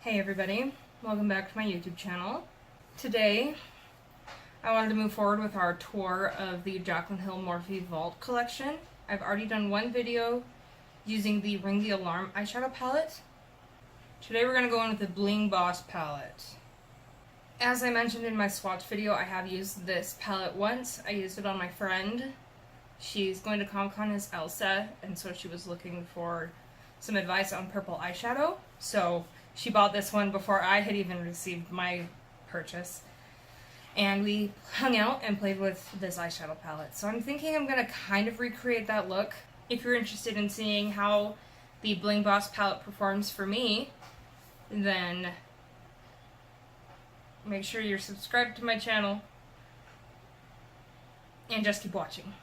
Hey everybody, welcome back to my YouTube channel. Today, I wanted to move forward with our tour of the Jaclyn Morphe Vault collection. I've already done one video using the Ring the Alarm eyeshadow palette. Today we're going to go in with the Bling Boss Palette. As I mentioned in my swatch video, I have used this palette once. I used it on my friend. She's going to Comic-Con as Elsa, and so she was looking for some advice on purple eyeshadow. So she bought this one before I had even received my purchase. And we hung out and played with this eyeshadow palette. So I'm thinking I'm going to kind of recreate that look. If you're interested in seeing how the Bling Boss palette performs for me, then make sure you're subscribed to my channel and just keep watching.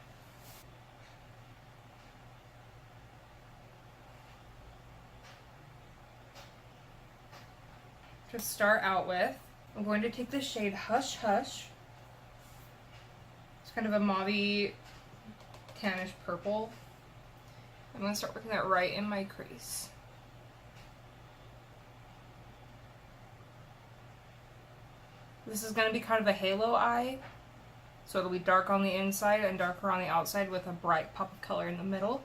To start out with, I'm going to take the shade Hush Hush. It's kind of a mauve tannish purple. I'm going to start working that right in my crease. This is going to be kind of a halo eye, so it'll be dark on the inside and darker on the outside with a bright pop of color in the middle.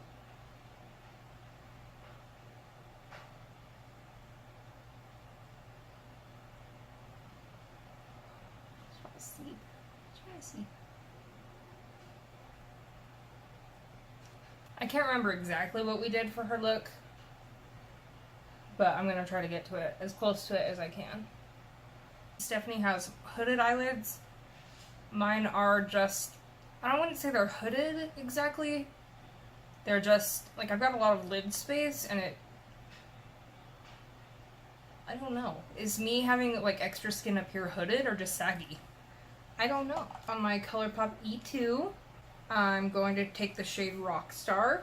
I can't remember exactly what we did for her look, but I'm going to try to get to it, as close to it as I can. Stephanie has hooded eyelids. Mine are just, I don't want to say they're hooded exactly. They're just, like, I've got a lot of lid space, and I don't know. Is me having, like, extra skin up here hooded or just saggy? I don't know. On my ColourPop E2, I'm going to take the shade Rockstar.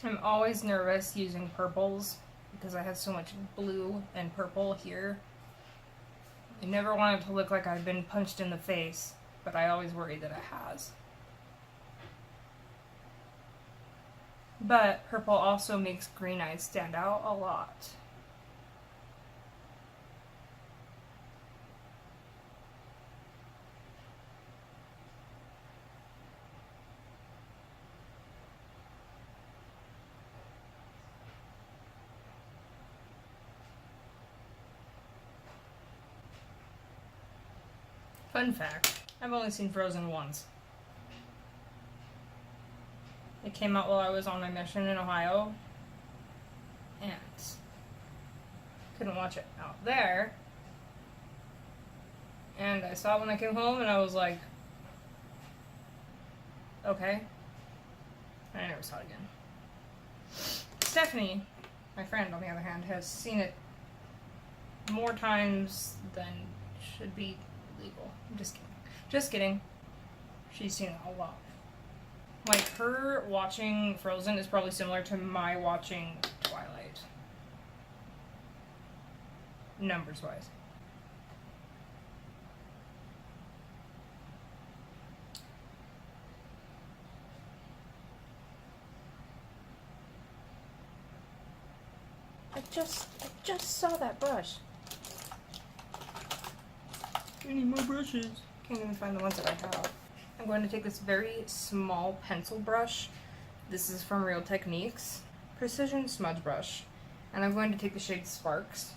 I'm always nervous using purples because I have so much blue and purple here. I never want it to look like I've been punched in the face, but I always worry that it has. But purple also makes green eyes stand out a lot. Fun fact, I've only seen Frozen once. It came out while I was on my mission in Ohio, and couldn't watch it out there. And I saw it when I came home, and I was like, okay. And I never saw it again. Stephanie, my friend, on the other hand, has seen it more times than should be legal. I'm just kidding. Just kidding. She's seen it a lot. Like, her watching Frozen is probably similar to my watching Twilight. Numbers-wise. I just saw that brush. I need more brushes. Can't even find the ones that I have. I'm going to take this very small pencil brush. This is from Real Techniques. Precision Smudge Brush. And I'm going to take the shade Sparks.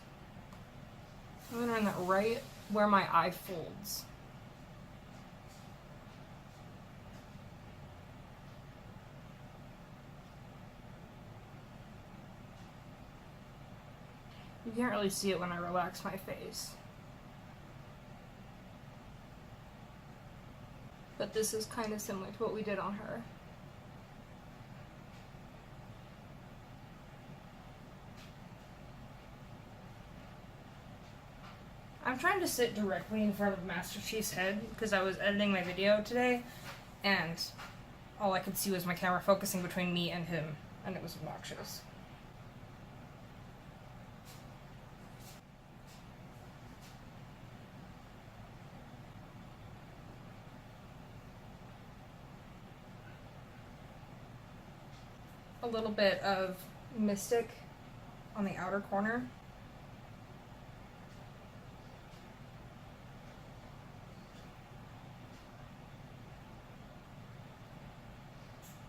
I'm going to run that right where my eye folds. You can't really see it when I relax my face. But this is kind of similar to what we did on her. I'm trying to sit directly in front of Master Chief's head because I was editing my video today, and all I could see was my camera focusing between me and him, and it was obnoxious. a little bit of Mystic on the outer corner.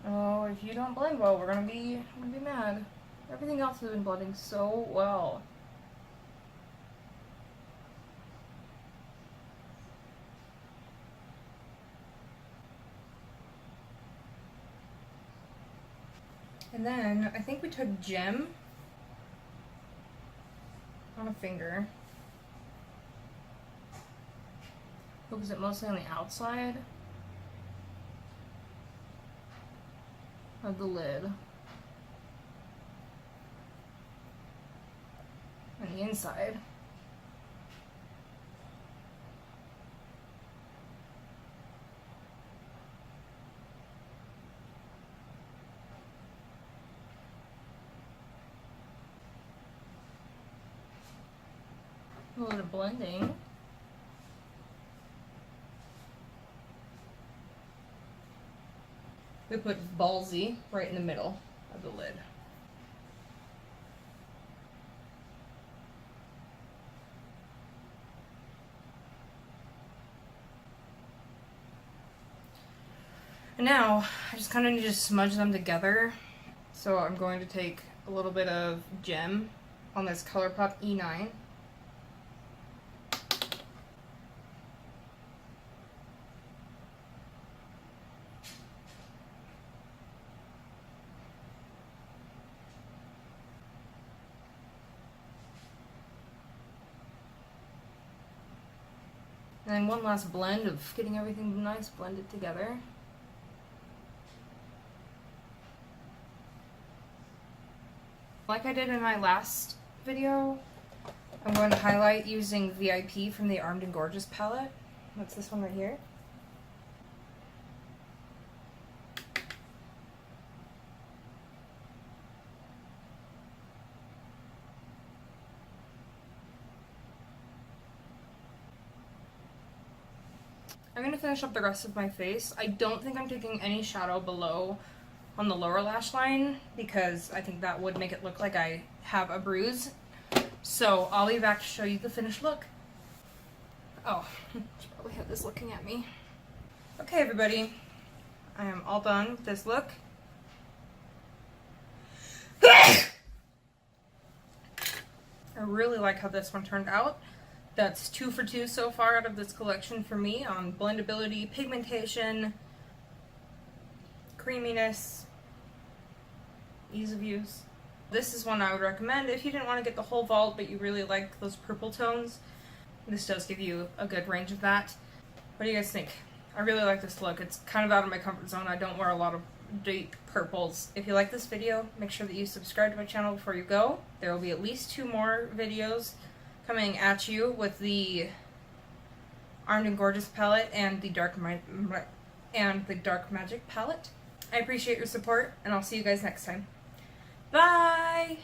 Oh, if you don't blend well, we're gonna be mad. Everything else has been blending so well. And then I think we took Gem on a finger. Focus it mostly on the outside of the lid and the inside. A little bit of blending. We put Ballsy right in the middle of the lid. And now I just kind of need to smudge them together. So I'm going to take a little bit of Gem on this ColourPop E9. And then one last blend of getting everything nice blended together. Like I did in my last video, I'm going to highlight using VIP from the Armed and Gorgeous palette. That's this one right here. I'm going to finish up the rest of my face. I don't think I'm taking any shadow below on the lower lash line because I think that would make it look like I have a bruise. So I'll be back to show you the finished look. Oh, she probably had this looking at me. Okay, everybody. I am all done with this look. I really like how this one turned out. That's 2 for 2 so far out of this collection for me on blendability, pigmentation, creaminess, ease of use. This is one I would recommend if you didn't want to get the whole vault but you really like those purple tones. This does give you a good range of that. What do you guys think? I really like this look. It's kind of out of my comfort zone. I don't wear a lot of deep purples. If you like this video, make sure that you subscribe to my channel before you go. There will be at least 2 more videos coming at you with the Armed and Gorgeous palette and the Dark Magic palette. I appreciate your support, and I'll see you guys next time. Bye!